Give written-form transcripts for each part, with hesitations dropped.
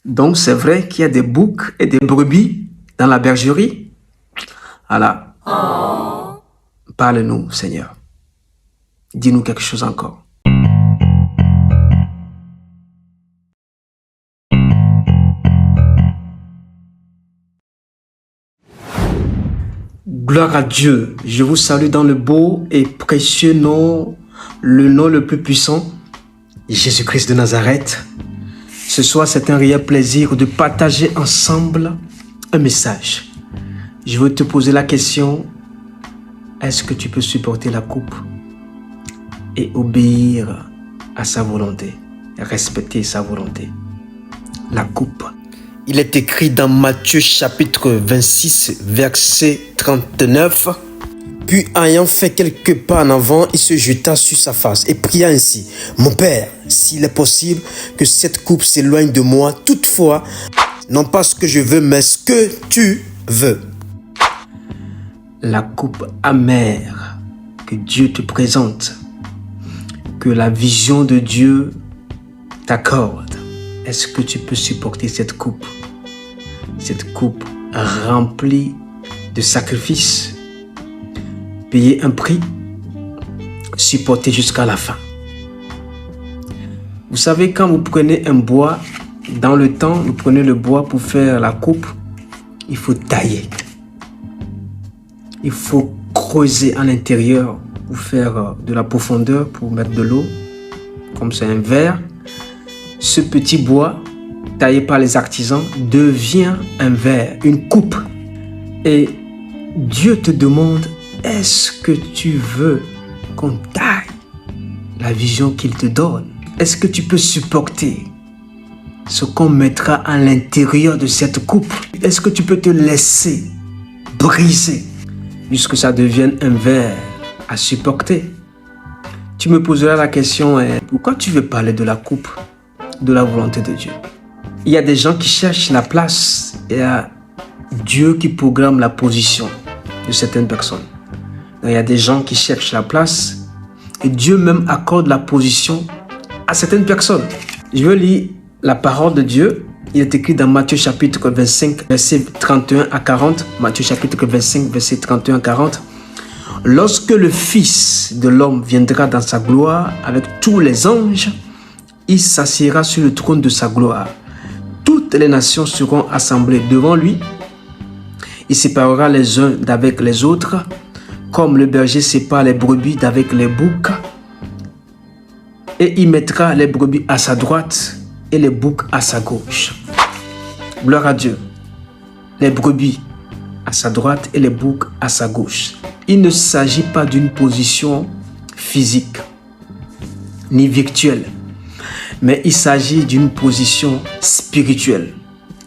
Donc c'est vrai qu'il y a des boucs et des brebis dans la bergerie. Alors, parle-nous, Seigneur. Dis-nous quelque chose encore. Gloire à Dieu. Je vous salue dans le beau et précieux nom, le nom le plus puissant, Jésus-Christ de Nazareth. Ce soir, c'est un réel plaisir de partager ensemble un message. Je veux te poser la question, est-ce que tu peux supporter la coupe et obéir à sa volonté, respecter sa volonté? La coupe. Il est écrit dans Matthieu chapitre 26, verset 39. Puis ayant fait quelques pas en avant, il se jeta sur sa face et pria ainsi. Mon Père, s'il est possible que cette coupe s'éloigne de moi, toutefois, non pas ce que je veux, mais ce que tu veux. La coupe amère que Dieu te présente, que la vision de Dieu t'accorde. Est-ce que tu peux supporter cette coupe? Cette coupe remplie de sacrifices, payer un prix, supporter jusqu'à la fin. Vous savez, quand vous prenez un bois, dans le temps, vous prenez le bois pour faire la coupe, il faut tailler. Il faut creuser à l'intérieur pour faire de la profondeur, pour mettre de l'eau, comme c'est un verre. Ce petit bois, taillé par les artisans, devient un verre, une coupe. Et Dieu te demande, est-ce que tu veux qu'on taille la vision qu'il te donne? Est-ce que tu peux supporter ce qu'on mettra à l'intérieur de cette coupe? Est-ce que tu peux te laisser briser jusqu'à ce que ça devienne un verre à supporter? Tu me poseras la question, pourquoi tu veux parler de la coupe, de la volonté de Dieu? Il y a des gens qui cherchent la place et il y a Dieu qui programme la position de certaines personnes. Il y a des gens qui cherchent la place et Dieu même accorde la position à certaines personnes. Je veux lire la parole de Dieu. Il est écrit dans Matthieu chapitre 25, verset 31 à 40. Matthieu chapitre 25, verset 31 à 40. Lorsque le Fils de l'homme viendra dans sa gloire avec tous les anges, il s'assiera sur le trône de sa gloire. Toutes les nations seront assemblées devant lui. Il séparera les uns d'avec les autres, comme le berger sépare les brebis d'avec les boucs. Et il mettra les brebis à sa droite et les boucs à sa gauche. Gloire à Dieu. Les brebis à sa droite et les boucs à sa gauche. Il ne s'agit pas d'une position physique ni virtuelle, mais il s'agit d'une position spirituelle.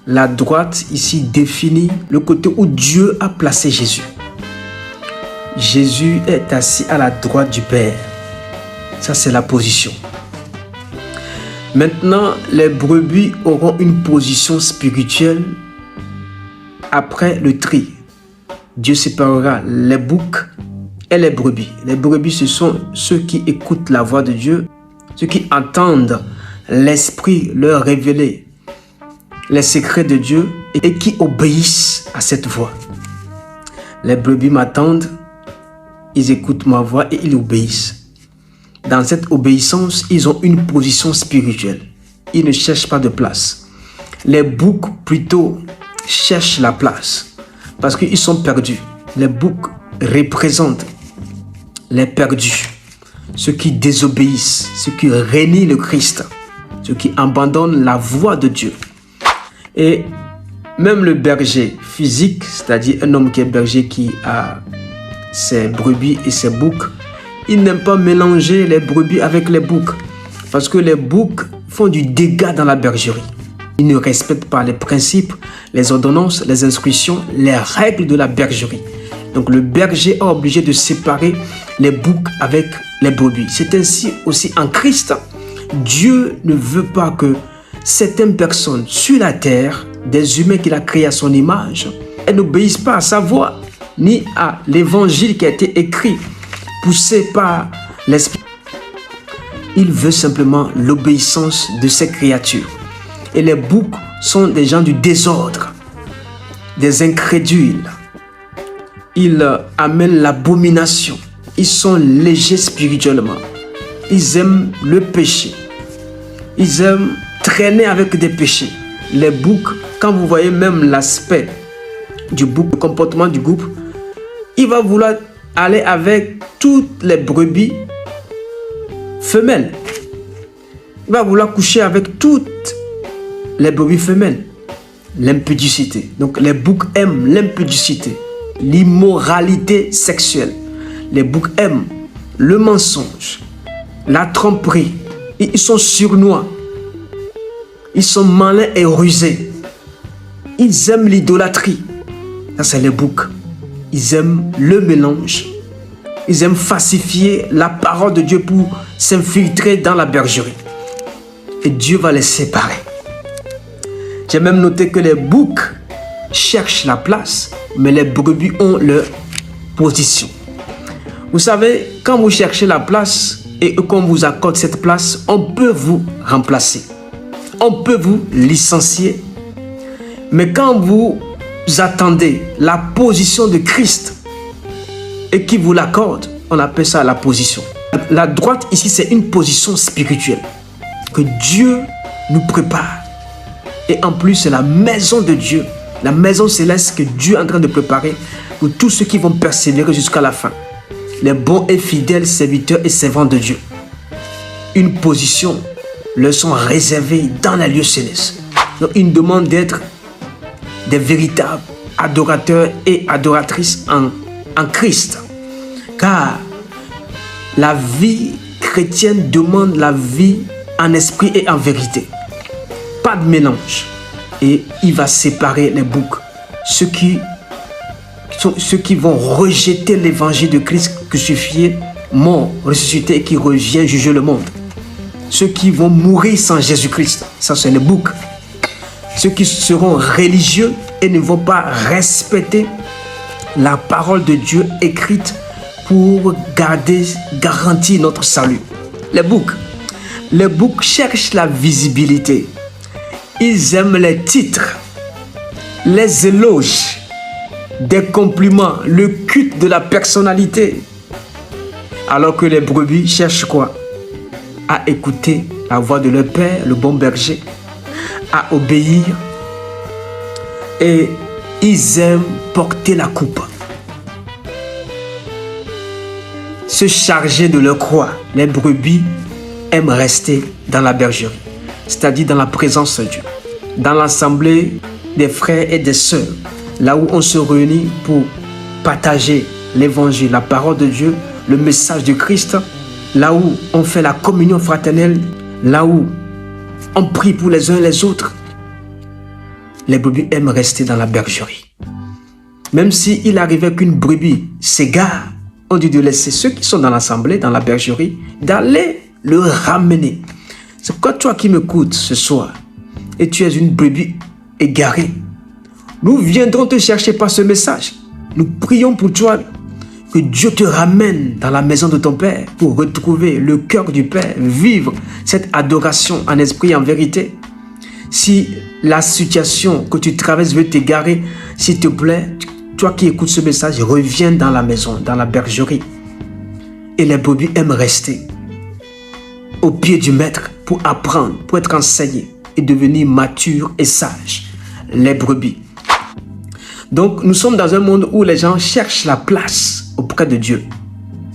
La droite ici définit le côté où Dieu a placé Jésus. Jésus est assis à la droite du Père. Ça, c'est la position. Maintenant, les brebis auront une position spirituelle après le tri. Dieu séparera les boucs et les brebis. Les brebis, ce sont ceux qui écoutent la voix de Dieu, ceux qui entendent l'Esprit leur révéler les secrets de Dieu et qui obéissent à cette voix. Les brebis m'attendent, ils écoutent ma voix et ils obéissent. Dans cette obéissance, ils ont une position spirituelle. Ils ne cherchent pas de place. Les boucs, plutôt, cherchent la place parce qu'ils sont perdus. Les boucs représentent les perdus, ceux qui désobéissent, ceux qui renient le Christ, ceux qui abandonnent la voix de Dieu. Et même le berger physique, c'est-à-dire un homme qui est berger, qui a ses brebis et ses boucs, il n'aime pas mélanger les brebis avec les boucs, parce que les boucs font du dégât dans la bergerie. Ils ne respectent pas les principes, les ordonnances, les instructions, les règles de la bergerie. Donc le berger est obligé de séparer les boucs avec les brebis. C'est ainsi aussi en Christ. Dieu ne veut pas que certaines personnes sur la terre, des humains qu'il a créés à son image, elles n'obéissent pas à sa voix, ni à l'évangile qui a été écrit, poussé par l'Esprit. Il veut simplement l'obéissance de ses créatures. Et les boucs sont des gens du désordre, des incrédules. Ils amènent l'abomination. Ils sont légers spirituellement. Ils aiment le péché. Ils aiment traîner avec des péchés. Les boucs, quand vous voyez même l'aspect du bouc, le comportement du groupe, il va vouloir aller avec toutes les brebis femelles. Il va vouloir coucher avec toutes les brebis femelles. L'impudicité. Donc les boucs aiment l'impudicité, l'immoralité sexuelle. Les boucs aiment le mensonge, la tromperie. Ils sont surnois. Ils sont malins et rusés. Ils aiment l'idolâtrie. Ça, c'est les boucs. Ils aiment le mélange. Ils aiment falsifier la parole de Dieu pour s'infiltrer dans la bergerie. Et Dieu va les séparer. J'ai même noté que les boucs cherchent la place, mais les brebis ont leur position. Vous savez, quand vous cherchez la place et qu'on vous accorde cette place, on peut vous remplacer. On peut vous licencier. Mais quand vous attendez la position de Christ et qu'il vous l'accorde, on appelle ça la position. La droite ici, c'est une position spirituelle que Dieu nous prépare. Et en plus, c'est la maison de Dieu, la maison céleste que Dieu est en train de préparer pour tous ceux qui vont persévérer jusqu'à la fin. Les bons et fidèles serviteurs et servants de Dieu. Une position leur sont réservées dans les lieux célestes. Donc, ils demandent d'être des véritables adorateurs et adoratrices en Christ. Car la vie chrétienne demande la vie en esprit et en vérité. Pas de mélange. Et il va séparer les boucs. Ceux qui vont rejeter l'évangile de Christ crucifié, mort, ressuscité et qui revient juger le monde. Ceux qui vont mourir sans Jésus-Christ, ça c'est les boucs. Ceux qui seront religieux et ne vont pas respecter la parole de Dieu écrite pour garantir notre salut. Les boucs. Les boucs cherchent la visibilité. Ils aiment les titres, les éloges, des compliments, le culte de la personnalité. Alors que les brebis cherchent quoi? À écouter la voix de leur Père, le bon berger, à obéir. Et ils aiment porter la coupe. Se charger de leur croix. Les brebis aiment rester dans la bergerie, c'est-à-dire dans la présence de Dieu, dans l'assemblée des frères et des sœurs, là où on se réunit pour partager l'évangile, la parole de Dieu, le message de Christ, là où on fait la communion fraternelle, là où on prie pour les uns et les autres. Les brebis aiment rester dans la bergerie. Même s'il arrivait qu'une brebis s'égare, on dit de laisser ceux qui sont dans l'assemblée, dans la bergerie, d'aller le ramener. C'est pourquoi toi qui m'écoutes ce soir, et tu es une brebis égarée, nous viendrons te chercher par ce message. Nous prions pour toi, que Dieu te ramène dans la maison de ton Père pour retrouver le cœur du Père, vivre cette adoration en esprit et en vérité. Si la situation que tu traverses veut t'égarer, s'il te plaît, toi qui écoutes ce message, reviens dans la maison, dans la bergerie. Et les brebis aiment rester au pied du maître pour apprendre, pour être enseigné et devenir mature et sage. Les brebis. Donc, nous sommes dans un monde où les gens cherchent la place auprès de Dieu,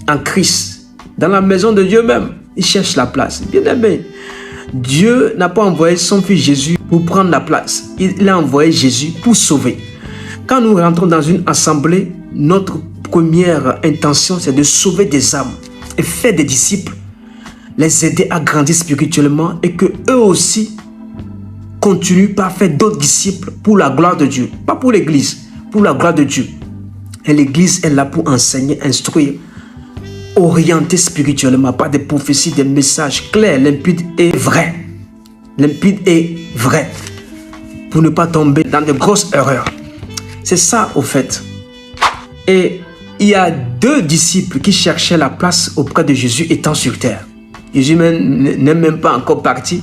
en Christ, dans la maison de Dieu même. Ils cherchent la place. Bien aimé, Dieu n'a pas envoyé son fils Jésus pour prendre la place. Il a envoyé Jésus pour sauver. Quand nous rentrons dans une assemblée, notre première intention, c'est de sauver des âmes et faire des disciples, les aider à grandir spirituellement et que eux aussi continuent par faire d'autres disciples pour la gloire de Dieu. Pas pour l'église, pour la gloire de Dieu. Et l'église est là pour enseigner, instruire, orienter spirituellement par des prophéties, des messages clairs, limpides et vrais. Limpides et vrais. Pour ne pas tomber dans de grosses erreurs. C'est ça au fait. Et il y a 2 disciples qui cherchaient la place auprès de Jésus étant sur terre. Jésus n'est même pas encore parti.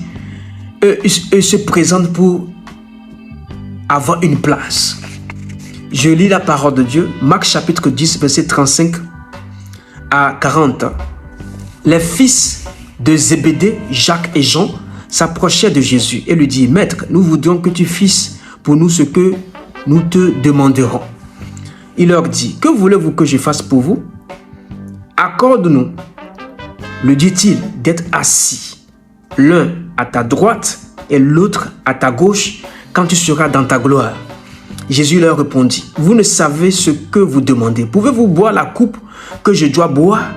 Eux se présentent pour avoir une place. Je lis la parole de Dieu, Marc chapitre 10, verset 35 à 40. Les fils de Zébédée, Jacques et Jean, s'approchèrent de Jésus et lui dirent, « Maître, nous voudrions que tu fasses pour nous ce que nous te demanderons. » Il leur dit, « Que voulez-vous que je fasse pour vous? Accorde-nous, le dit-il, d'être assis, l'un à ta droite et l'autre à ta gauche, quand tu seras dans ta gloire. » Jésus leur répondit, « Vous ne savez ce que vous demandez. Pouvez-vous boire la coupe que je dois boire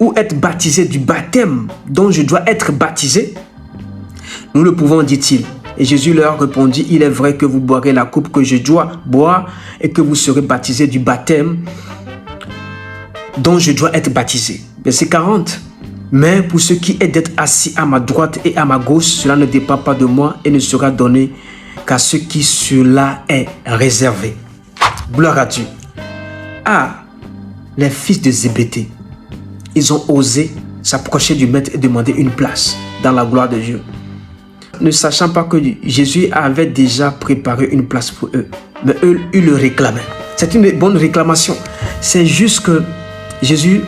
ou être baptisé du baptême dont je dois être baptisé? » Nous le pouvons, dit-il. Et Jésus leur répondit, « Il est vrai que vous boirez la coupe que je dois boire et que vous serez baptisés du baptême dont je dois être baptisé. » Verset 40. « Mais pour ce qui est d'être assis à ma droite et à ma gauche, cela ne dépend pas de moi et ne sera donné qu'à ceux qui cela est réservé. » Gloire à Dieu. Ah, les fils de Zébédée, ils ont osé s'approcher du maître et demander une place dans la gloire de Dieu, ne sachant pas que Jésus avait déjà préparé une place pour eux. Mais eux, ils le réclamaient. C'est une bonne réclamation. C'est juste que Jésus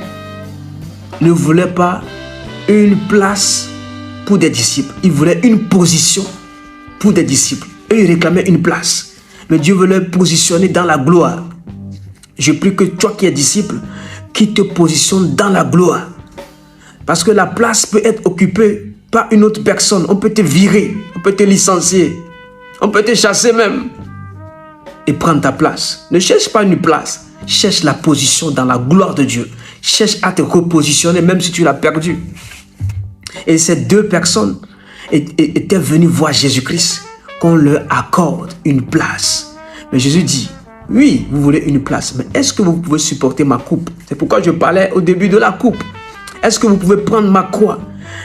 ne voulait pas une place pour des disciples. Il voulait une position pour des disciples. Eux, ils réclamaient une place. Mais Dieu voulait positionner dans la gloire. Je prie que toi qui es disciple, qui te positionne dans la gloire. Parce que la place peut être occupée par une autre personne. On peut te virer, on peut te licencier, on peut te chasser même et prendre ta place. Ne cherche pas une place, cherche la position dans la gloire de Dieu. Cherche à te repositionner même si tu l'as perdu. Et ces deux personnes étaient venues voir Jésus-Christ qu'on leur accorde une place. Mais Jésus dit, oui, vous voulez une place, mais est-ce que vous pouvez supporter ma coupe? C'est pourquoi je parlais au début de la coupe. Est-ce que vous pouvez prendre ma croix?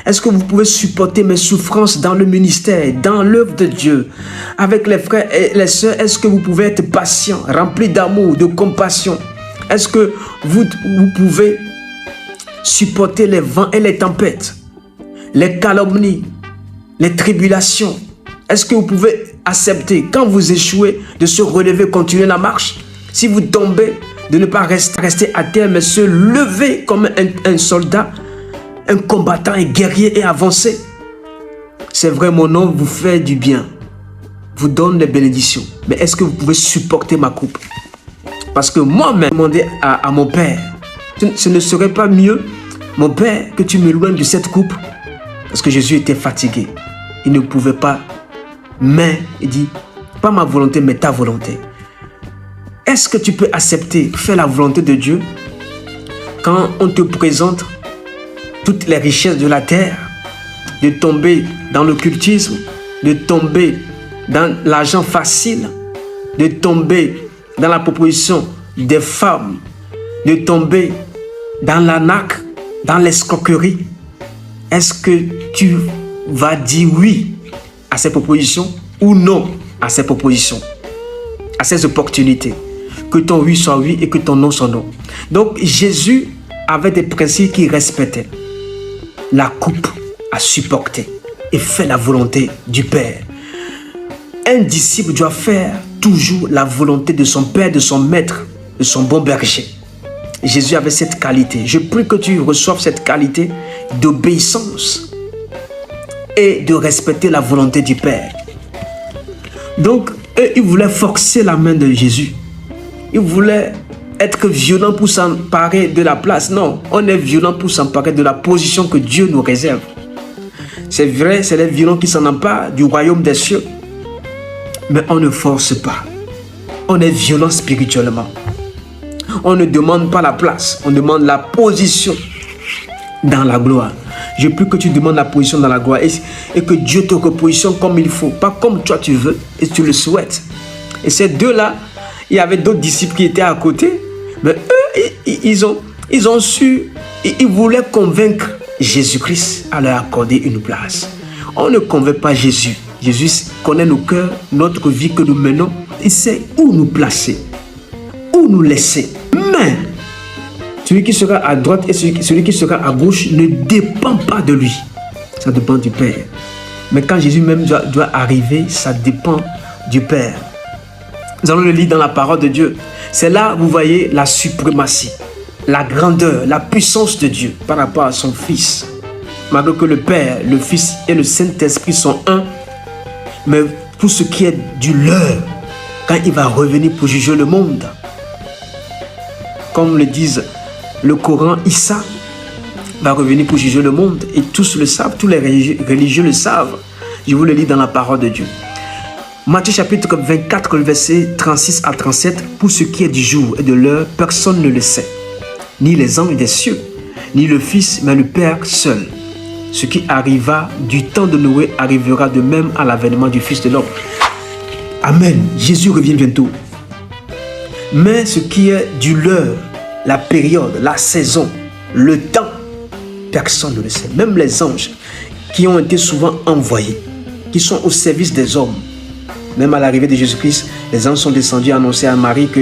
Est-ce que vous pouvez supporter mes souffrances dans le ministère, dans l'œuvre de Dieu? Avec les frères et les sœurs, est-ce que vous pouvez être patient, rempli d'amour, de compassion? Est-ce que vous pouvez supporter les vents et les tempêtes, les calomnies, les tribulations? Est-ce que vous pouvez accepter, quand vous échouez, de se relever, continuer la marche? Si vous tombez, de ne pas rester à terre, mais se lever comme un soldat, un combattant, un guerrier et avancer. C'est vrai, mon nom vous fait du bien, vous donne les bénédictions. Mais est-ce que vous pouvez supporter ma coupe? Parce que moi-même, demandé à mon Père, ce ne serait pas mieux, mon Père, que tu m'éloignes de cette coupe? Parce que Jésus était fatigué. Il ne pouvait pas, mais il dit, pas ma volonté, mais ta volonté. Est-ce que tu peux accepter, faire la volonté de Dieu quand on te présente toutes les richesses de la terre, de tomber dans l'occultisme, de tomber dans l'argent facile, de tomber dans la proposition des femmes, de tomber dans l'arnaque, dans l'escroquerie? Est-ce que tu vas dire oui à ces propositions ou non à ces propositions, à ces opportunités? Que ton oui soit oui et que ton non soit non. Donc Jésus avait des principes qu'il respectait. La coupe à supporter et faire la volonté du Père. Un disciple doit faire toujours la volonté de son Père, de son Maître, de son bon berger. Jésus avait cette qualité. Je prie que tu reçoives cette qualité d'obéissance et de respecter la volonté du Père. Donc, eux, ils voulaient forcer la main de Jésus. Ils voulaient être violents pour s'emparer de la place. Non, on est violent pour s'emparer de la position que Dieu nous réserve. C'est vrai, c'est les violents qui s'en emparent du royaume des cieux. Mais on ne force pas. On est violent spirituellement. On ne demande pas la place, on demande la position dans la gloire. Je prie que tu demandes la position dans la gloire et que Dieu te repositionne comme il faut, pas comme toi tu veux et tu le souhaites. Et ces deux-là, il y avait d'autres disciples qui étaient à côté, mais eux, ils ont su, ils voulaient convaincre Jésus-Christ à leur accorder une place. On ne convainc pas Jésus. Jésus connaît nos cœurs, notre vie que nous menons. Il sait où nous placer, où nous laisser. Mais celui qui sera à droite et celui qui sera à gauche ne dépend pas de lui. Ça dépend du Père. Mais quand Jésus même doit arriver, ça dépend du Père. Nous allons le lire dans la parole de Dieu. C'est là, vous voyez, la suprématie, la grandeur, la puissance de Dieu par rapport à son Fils. Malgré que le Père, le Fils et le Saint-Esprit sont un, mais pour ce qui est du leur, quand il va revenir pour juger le monde, comme le disent le Coran, Issa va revenir pour juger le monde. Et tous le savent, tous les religieux le savent. Je vous le lis dans la parole de Dieu. Matthieu chapitre 24, le verset 36 à 37. Pour ce qui est du jour et de l'heure, personne ne le sait. Ni les anges des cieux, ni le Fils, mais le Père seul. Ce qui arriva du temps de Noé arrivera de même à l'avènement du Fils de l'homme. Amen. Jésus revient bientôt. Mais ce qui est du l'heure, la période, la saison, le temps, personne ne le sait. Même les anges qui ont été souvent envoyés, qui sont au service des hommes. Même à l'arrivée de Jésus-Christ, les anges sont descendus annoncer à Marie que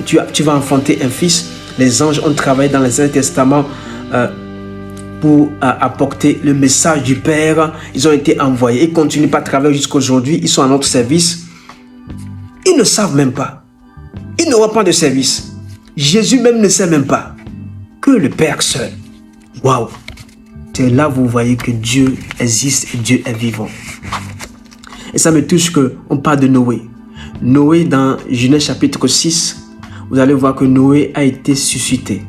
tu vas enfanter un fils. Les anges ont travaillé dans l'Ancien Testament pour apporter le message du Père. Ils ont été envoyés. Ils continuent pas à travailler jusqu'à aujourd'hui. Ils sont à notre service. Ils ne savent même pas. Ils n'auront pas de service. Jésus même ne sait même pas que le Père seul. Waouh! C'est là vous voyez que Dieu existe et Dieu est vivant. Et ça me touche qu'on parle de Noé. Noé dans Genèse chapitre 6, vous allez voir que Noé a été suscité,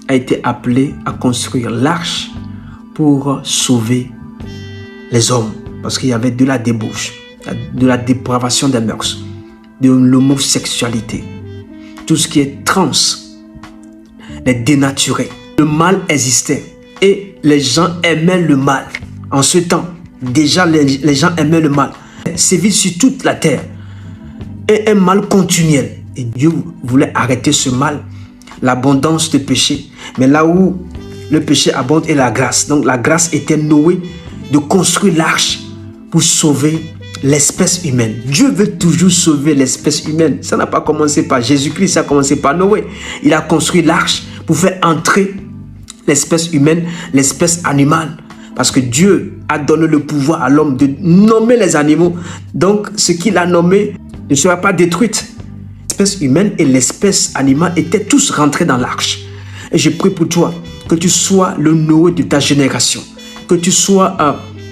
a été appelé à construire l'arche pour sauver les hommes. Parce qu'il y avait de la débauche, de la dépravation des mœurs, de l'homosexualité. Tout ce qui est trans, les dénaturés. Le mal existait et les gens aimaient le mal. En ce temps, déjà les gens aimaient le mal. Sévit sur toute la terre et un mal continuel. Et Dieu voulait arrêter ce mal, l'abondance de péché. Mais là où le péché abonde est la grâce. Donc la grâce était Noé de construire l'arche pour sauver l'espèce humaine. Dieu veut toujours sauver l'espèce humaine. Ça n'a pas commencé par Jésus-Christ, ça a commencé par Noé. Il a construit l'arche pour faire entrer l'espèce humaine, l'espèce animale. Parce que Dieu a donné le pouvoir à l'homme de nommer les animaux. Donc, ce qu'il a nommé ne sera pas détruite. L'espèce humaine et l'espèce animale étaient tous rentrés dans l'arche. Et je prie pour toi que tu sois le Noé de ta génération. Que tu sois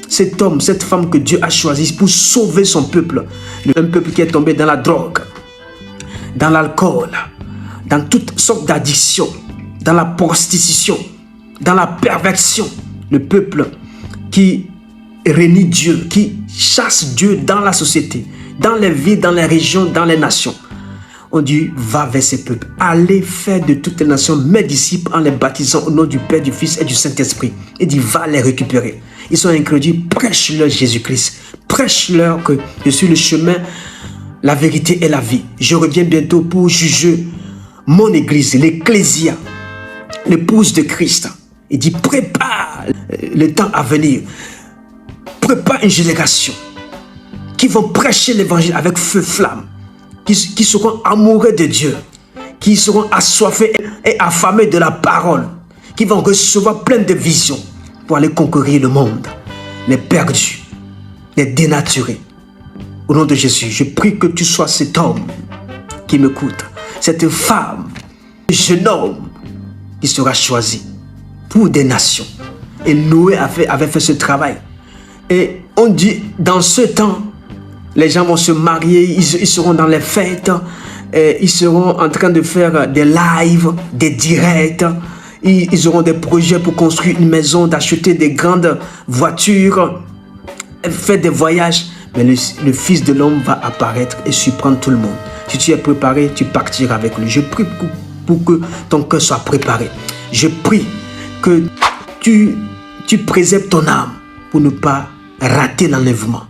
cet homme, cette femme que Dieu a choisi pour sauver son peuple. Un peuple qui est tombé dans la drogue, dans l'alcool, dans toutes sortes d'addictions, dans la prostitution, dans la perversion. Le peuple qui renie Dieu, qui chasse Dieu dans la société, dans les villes, dans les régions, dans les nations. On dit, va vers ces peuples. Allez faire de toutes les nations mes disciples en les baptisant au nom du Père, du Fils et du Saint-Esprit. Il dit, va les récupérer. Ils sont incrédules, prêche-leur Jésus-Christ. Prêche-leur que je suis le chemin, la vérité et la vie. Je reviens bientôt pour juger mon église, l'ecclésia, l'épouse de Christ. Il dit, prépare le temps à venir. Prépare une génération qui vont prêcher l'évangile avec feu flamme, qui seront amoureux de Dieu, qui seront assoiffés et affamés de la parole, qui vont recevoir plein de visions pour aller conquérir le monde, les perdus, les dénaturés. Au nom de Jésus, je prie que tu sois cet homme qui m'écoute, cette femme, ce jeune homme qui sera choisi pour des nations. Et Noé avait fait ce travail. Et on dit, dans ce temps, les gens vont se marier, ils seront dans les fêtes, et ils seront en train de faire des lives, des directs, ils auront des projets pour construire une maison, d'acheter des grandes voitures, faire des voyages. Mais le Fils de l'homme va apparaître et surprendre tout le monde. Si tu es préparé, tu partiras avec lui. Je prie pour que ton cœur soit préparé. Je prie que tu préserves ton âme pour ne pas rater l'enlèvement.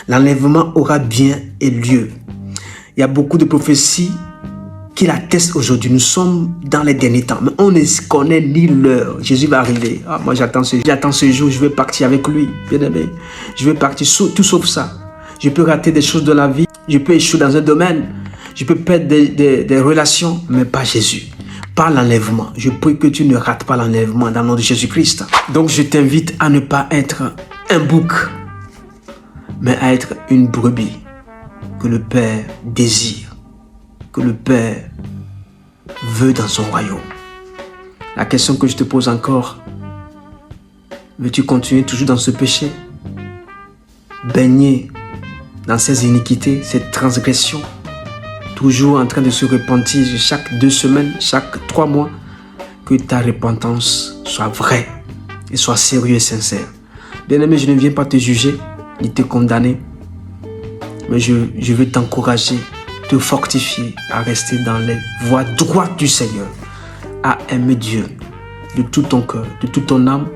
L'enlèvement aura bien lieu. Il y a beaucoup de prophéties qui l'attestent aujourd'hui. Nous sommes dans les derniers temps, mais on ne connaît ni l'heure. Jésus va arriver. Ah, moi, j'attends ce jour. Je vais partir avec lui, bien aimé. Je vais partir tout sauf ça. Je peux rater des choses de la vie. Je peux échouer dans un domaine. Je peux perdre des relations, mais pas Jésus. Pas l'enlèvement. Je prie que tu ne rates pas l'enlèvement dans le nom de Jésus-Christ. Donc, je t'invite à ne pas être un bouc, mais à être une brebis. que le Père désire, que le Père veut dans son royaume. La question que je te pose encore, veux-tu continuer toujours dans ce péché? Baigner dans ces iniquités, ces transgressions, toujours en train de se repentir chaque 2 semaines, chaque 3 mois, que ta repentance soit vraie et soit sérieuse et sincère. Bien-aimé, je ne viens pas te juger ni te condamner, mais je veux t'encourager, te fortifier à rester dans les voies droites du Seigneur, à aimer Dieu de tout ton cœur, de toute ton âme,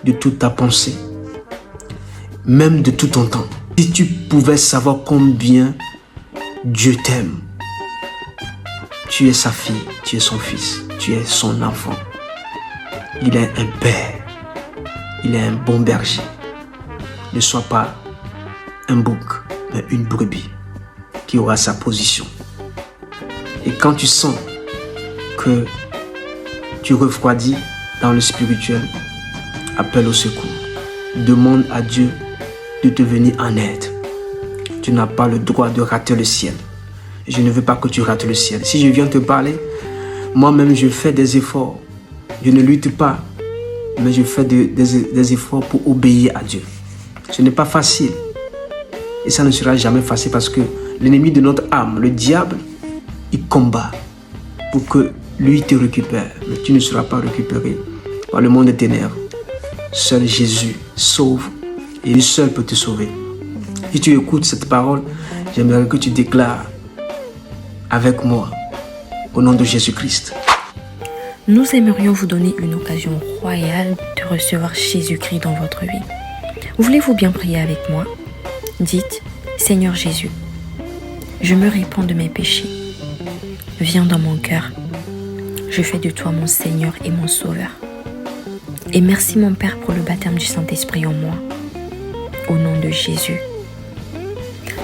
de toute ta pensée, même de tout ton temps. Si tu pouvais savoir combien Dieu t'aime, tu es sa fille, tu es son fils, tu es son enfant. Il est un père, il est un bon berger. Ne sois pas un bouc, mais une brebis qui aura sa position. Et quand tu sens que tu refroidis dans le spirituel, appelle au secours. Demande à Dieu de te venir en aide. Tu n'as pas le droit de rater le ciel. Je ne veux pas que tu rates le ciel. Si je viens te parler, moi-même je fais des efforts. Je ne lutte pas, mais je fais des efforts pour obéir à Dieu. Ce n'est pas facile. Et ça ne sera jamais facile parce que l'ennemi de notre âme, le diable, il combat pour que lui te récupère. Mais tu ne seras pas récupéré par le monde des ténèbres. Seul Jésus sauve et lui seul peut te sauver. Si tu écoutes cette parole, j'aimerais que tu déclares avec moi au nom de Jésus-Christ. Nous aimerions vous donner une occasion royale de recevoir Jésus-Christ dans votre vie. Voulez-vous bien prier avec moi? Dites, Seigneur Jésus, je me répands de mes péchés. Viens dans mon cœur. Je fais de toi mon Seigneur et mon Sauveur. Et merci mon Père pour le baptême du Saint-Esprit en moi. Au nom de Jésus.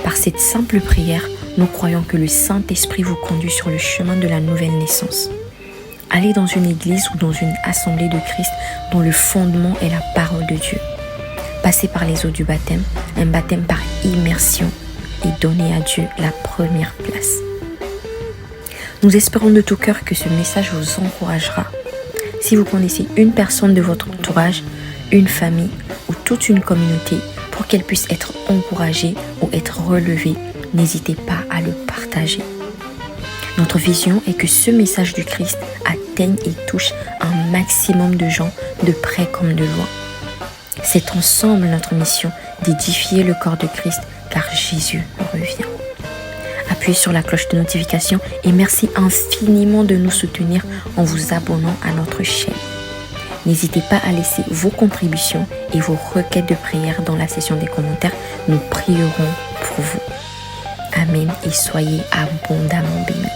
Par cette simple prière, nous croyons que le Saint-Esprit vous conduit sur le chemin de la nouvelle naissance. Allez dans une église ou dans une assemblée de Christ dont le fondement est la parole de Dieu. Passez par les eaux du baptême, un baptême par immersion, et donnez à Dieu la première place. Nous espérons de tout cœur que ce message vous encouragera. Si vous connaissez une personne de votre entourage, une famille ou toute une communauté pour qu'elle puisse être encouragée ou être relevée, n'hésitez pas à le partager. Notre vision est que ce message du Christ atteigne et touche un maximum de gens de près comme de loin. C'est ensemble notre mission d'édifier le corps de Christ car Jésus revient. Appuyez sur la cloche de notification et merci infiniment de nous soutenir en vous abonnant à notre chaîne. N'hésitez pas à laisser vos contributions et vos requêtes de prière dans la section des commentaires. Nous prierons pour vous. Amen et soyez abondamment bénis.